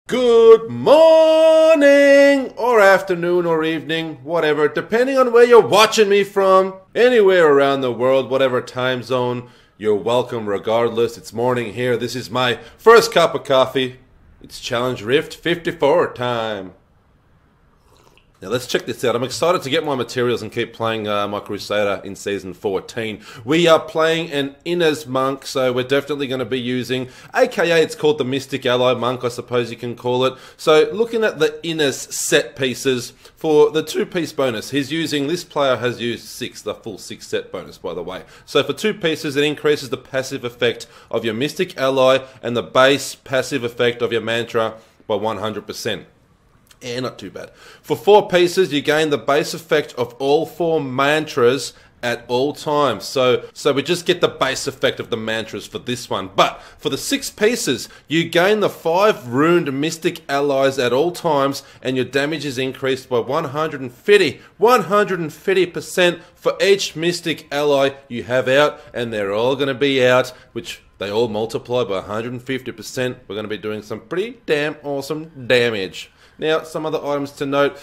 Good morning, or afternoon, or evening, whatever, depending on where you're watching me from. Anywhere around the world, whatever time zone, you're welcome regardless. It's morning here. This is my first cup of coffee. It's Challenge Rift 54 time. Now let's check this out. I'm excited to get my materials and keep playing my Crusader in Season 14. We are playing an Innes Monk, so we're definitely going to be using, aka it's called the Mystic Ally Monk, I suppose you can call it. So looking at the Innes set pieces, for the 2-piece bonus, this player has used 6, the full 6 set bonus by the way. So for 2 pieces it increases the passive effect of your Mystic Ally and the base passive effect of your Mantra by 100%. Yeah, not too bad. For 4 pieces, you gain the base effect of all 4 mantras at all times. So we just get the base effect of the mantras for this one. But for the 6 pieces, you gain the 5 runed mystic allies at all times, and your damage is increased by 150% for each mystic ally you have out, and they're all going to be out, which they all multiply by 150%. We're going to be doing some pretty damn awesome damage. Now, some other items to note.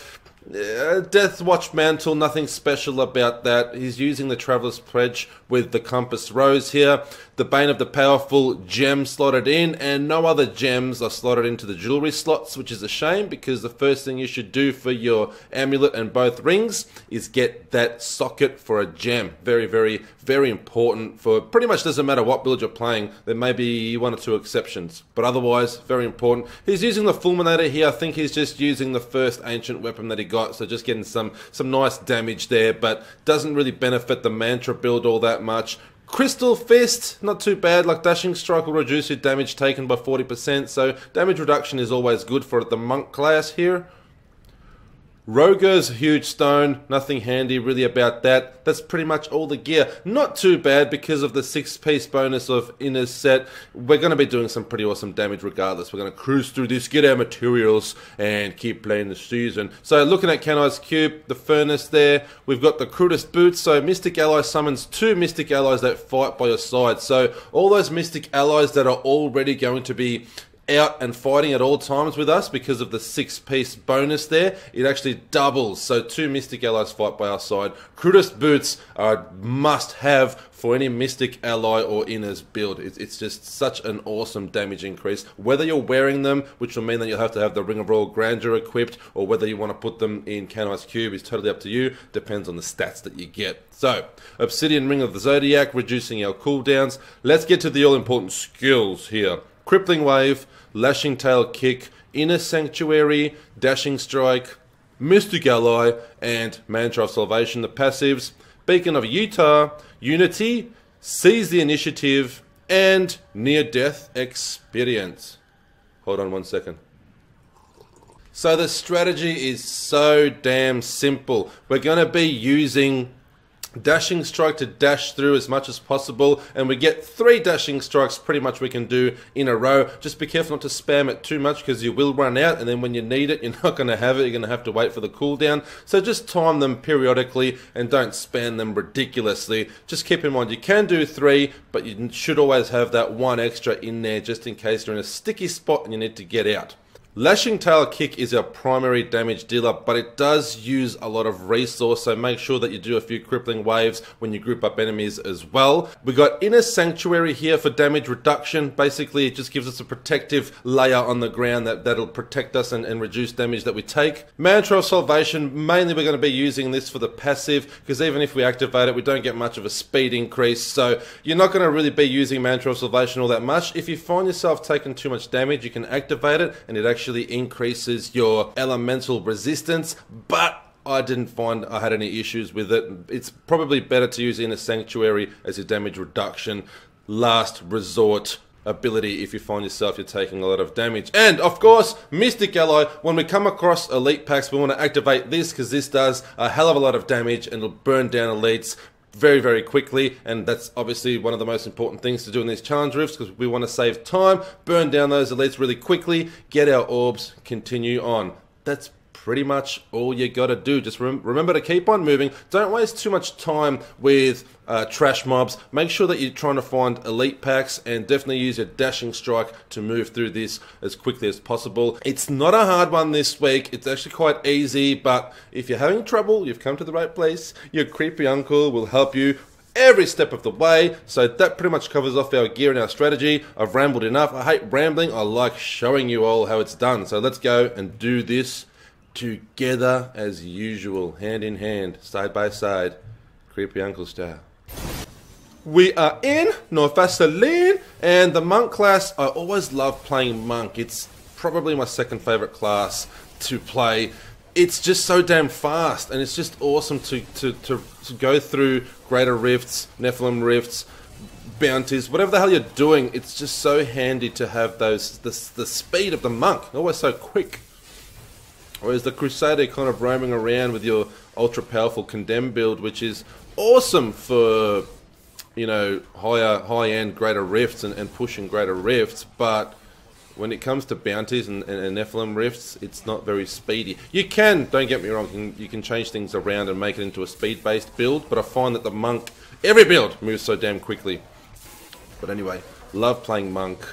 Deathwatch Mantle, nothing special about that. He's using the Traveler's Pledge with the Compass Rose here. The Bane of the Powerful gem slotted in, and no other gems are slotted into the jewelry slots, which is a shame because the first thing you should do for your amulet and both rings is get that socket for a gem. Very, very, very important for pretty much doesn't matter what build you're playing. There may be 1 or 2 exceptions, but otherwise, very important. He's using the Fulminator here. I think he's just using the first ancient weapon that he got, so just getting some nice damage there, but doesn't really benefit the Mantra build all that much. Crystal Fist, not too bad. Like Dashing Strike will reduce your damage taken by 40%, so damage reduction is always good for the Monk class here. Roger's Huge Stone, nothing handy really about that. That's pretty much all the gear. Not too bad because of the 6-piece bonus of Innes set. We're going to be doing some pretty awesome damage regardless. We're going to cruise through this, get our materials, and keep playing the season. So looking at Kanai's Cube, the Furnace there, we've got the Crudest Boots. So Mystic Ally summons 2 Mystic Allies that fight by your side. So all those Mystic Allies that are already going to be out and fighting at all times with us because of the 6-piece bonus there, it actually doubles. So 2 Mystic Allies fight by our side. Crudest Boots are a must-have for any Mystic Ally or Innes build. It's just such an awesome damage increase. Whether you're wearing them, which will mean that you'll have to have the Ring of Royal Grandeur equipped, or whether you want to put them in Kanai's Cube is totally up to you. Depends on the stats that you get. So, Obsidian Ring of the Zodiac, reducing our cooldowns. Let's get to the all-important skills here. Crippling Wave, Lashing Tail Kick, Inner Sanctuary, Dashing Strike, Mystic Ally, and Mantra of Salvation, the passives. Beacon of Utah, Unity, Seize the Initiative, and Near-Death Experience. Hold on 1 second. So the strategy is so damn simple. We're going to be using Dashing Strike to dash through as much as possible, and we get 3 Dashing Strikes pretty much we can do in a row. Just be careful not to spam it too much because you will run out, and then when you need it, you're not going to have it. You're going to have to wait for the cooldown. So just time them periodically and don't spam them ridiculously. Just keep in mind you can do 3, but you should always have that 1 extra in there just in case you're in a sticky spot and you need to get out. Lashing Tail Kick is our primary damage dealer, but it does use a lot of resource, so make sure that you do a few crippling waves when you group up enemies as well. We got Inner Sanctuary here for damage reduction. Basically, it just gives us a protective layer on the ground that'll protect us and reduce damage that we take. Mantra of Salvation, mainly we're going to be using this for the passive, because even if we activate it, we don't get much of a speed increase, so you're not going to really be using Mantra of Salvation all that much. If you find yourself taking too much damage, you can activate it, and it actually increases your elemental resistance, but I didn't find I had any issues with it. It's probably better to use Inner Sanctuary as a damage reduction last resort ability if you find yourself you're taking a lot of damage. And of course, Mystic Ally, when we come across elite packs, we want to activate this because this does a hell of a lot of damage and it'll burn down elites very, very quickly, and that's obviously one of the most important things to do in these challenge rifts because we want to save time, burn down those elites really quickly, get our orbs, continue on. That's pretty much all you gotta do. Just remember to keep on moving. Don't waste too much time with trash mobs. Make sure that you're trying to find elite packs, and definitely use your dashing strike to move through this as quickly as possible. It's not a hard one this week. It's actually quite easy, but if you're having trouble, you've come to the right place. Your creepy uncle will help you every step of the way. So that pretty much covers off our gear and our strategy. I've rambled enough. I hate rambling. I like showing you all how it's done. So let's go and do this together as usual, hand in hand, side by side, creepy uncle style. We are in Vaseline, and the monk class. I always love playing monk. It's probably my second favorite class to play. It's just so damn fast, and it's just awesome to go through Greater Rifts, Nephilim Rifts, bounties, whatever the hell you're doing. It's just so handy to have the speed of the monk, always so quick. Whereas the Crusader kind of roaming around with your ultra powerful Condemn build, which is awesome for, you know, high-end Greater Rifts and pushing Greater Rifts, but when it comes to bounties and Nephilim Rifts, it's not very speedy. You can, don't get me wrong, you can change things around and make it into a speed-based build, but I find that the monk, every build, moves so damn quickly. But anyway, love playing monk.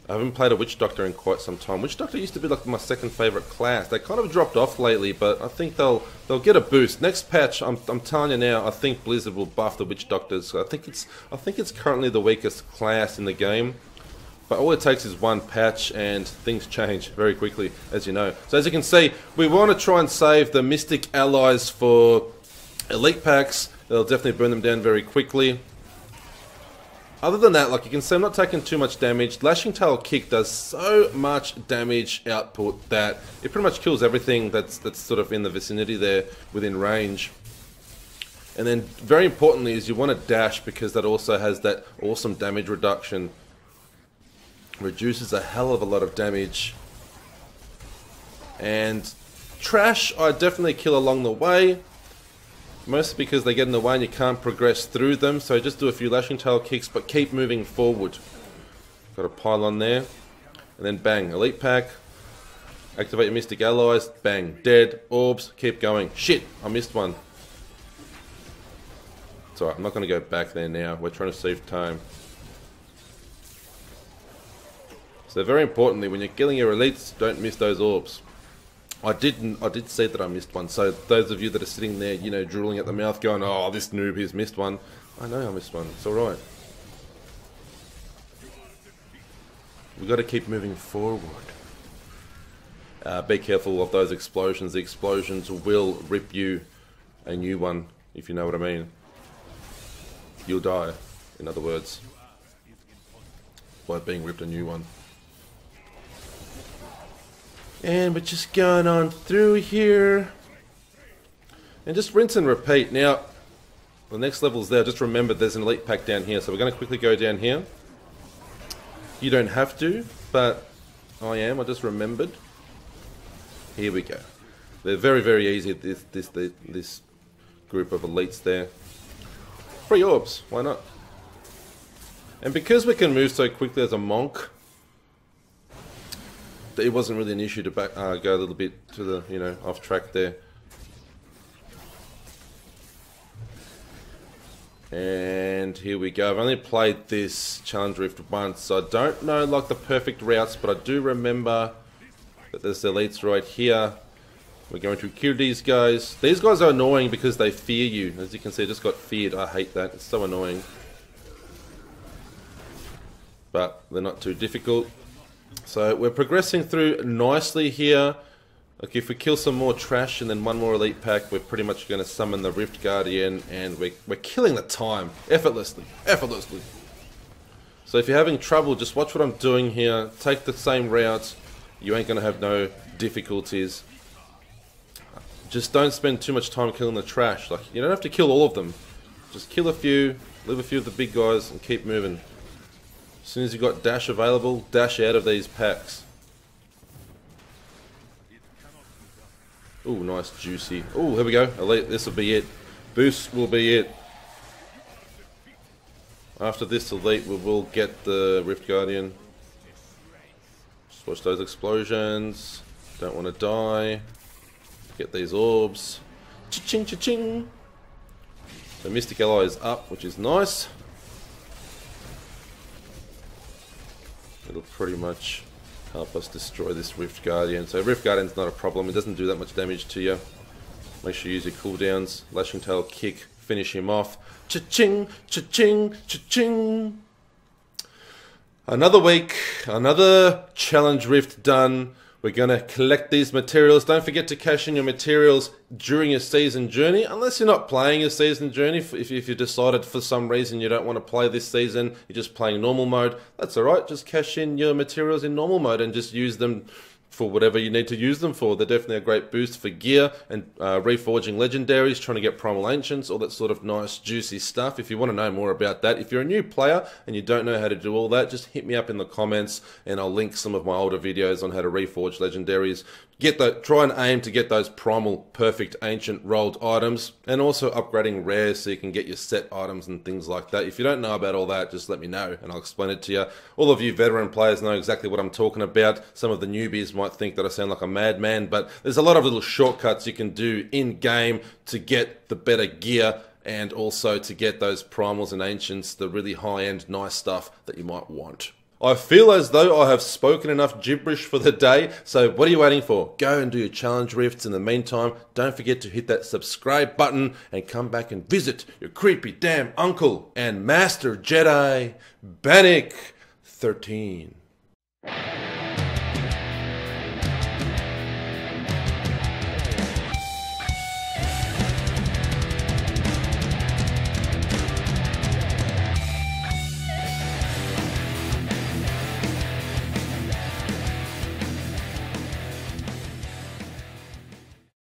I haven't played a Witch Doctor in quite some time. Witch Doctor used to be like my second favourite class. They kind of dropped off lately, but I think they'll get a boost. Next patch, I'm telling you now, I think Blizzard will buff the Witch Doctors. I think it's currently the weakest class in the game. But all it takes is one patch and things change very quickly, as you know. So as you can see, we want to try and save the Mystic allies for elite packs. They'll definitely burn them down very quickly. Other than that, like you can see, I'm not taking too much damage. Lashing Tail Kick does so much damage output that it pretty much kills everything that's sort of in the vicinity there within range. And then, very importantly, is you want to dash, because that also has that awesome damage reduction. Reduces a hell of a lot of damage. And trash, I definitely kill along the way. Mostly because they get in the way and you can't progress through them. So just do a few Lashing Tail Kicks, but keep moving forward. Got a pylon there. And then bang, elite pack. Activate your Mystic allies. Bang, dead. Orbs, keep going. Shit, I missed one. It's alright, I'm not going to go back there now. We're trying to save time. So very importantly, when you're killing your elites, don't miss those orbs. I did say that I missed one, so those of you that are sitting there, you know, drooling at the mouth going, oh, this noob has missed one. I know I missed one, it's alright. We've got to keep moving forward. Be careful of those explosions. The explosions will rip you a new one, if you know what I mean. You'll die, in other words, by being ripped a new one. And we're just going on through here. And just rinse and repeat. Now, the next level's there. Just remember there's an elite pack down here. So we're going to quickly go down here. You don't have to, but I am. I just remembered. Here we go. They're very, very easy, this group of elites there. Free orbs. Why not? And because we can move so quickly as a monk, it wasn't really an issue to go a little bit to the, you know, off track there. And here we go. I've only played this Challenge Rift once, so I don't know like the perfect routes, but I do remember that there's the elites right here. We're going to kill these guys. These guys are annoying because they fear you. As you can see, I just got feared. I hate that. It's so annoying. But they're not too difficult. So we're progressing through nicely here. Like if we kill some more trash and then one more elite pack, we're pretty much going to summon the Rift Guardian, and we're killing the time effortlessly. So if you're having trouble, just watch what I'm doing here. Take the same route. You ain't going to have no difficulties. Just don't spend too much time killing the trash. Like, you don't have to kill all of them. Just kill a few, leave a few of the big guys, and keep moving. As soon as you've got dash available, dash out of these packs. Ooh, nice, juicy. Ooh, here we go. Elite, this will be it. Boost will be it. After this elite, we will get the Rift Guardian. Watch those explosions. Don't want to die. Get these orbs. Cha-ching, cha-ching. So Mystic Ally is up, which is nice. It'll pretty much help us destroy this Rift Guardian. So Rift Guardian's not a problem. It doesn't do that much damage to you. Make sure you use your cooldowns. Lashing Tail kick. Finish him off. Cha-ching, cha-ching, cha-ching. Another week. Another challenge rift done. We're going to collect these materials. Don't forget to cash in your materials during your season journey. Unless you're not playing your season journey. If you decided for some reason you don't want to play this season, you're just playing normal mode, that's alright. Just cash in your materials in normal mode and just use them for whatever you need to use them for. They're definitely a great boost for gear and reforging legendaries, trying to get primal ancients, all that sort of nice juicy stuff. If you want to know more about that, if you're a new player and you don't know how to do all that, just hit me up in the comments and I'll link some of my older videos on how to reforge legendaries. Try and aim to get those primal perfect ancient rolled items, and also upgrading rares so you can get your set items and things like that. If you don't know about all that, just let me know and I'll explain it to you. All of you veteran players know exactly what I'm talking about. Some of the newbies might think that I sound like a madman, but there's a lot of little shortcuts you can do in game to get the better gear and also to get those primals and ancients, the really high-end nice stuff that you might want. I feel as though I have spoken enough gibberish for the day, so what are you waiting for? Go and do your challenge rifts. In the meantime, don't forget to hit that subscribe button and come back and visit your creepy damn uncle and Master Jedi, Bannock 13.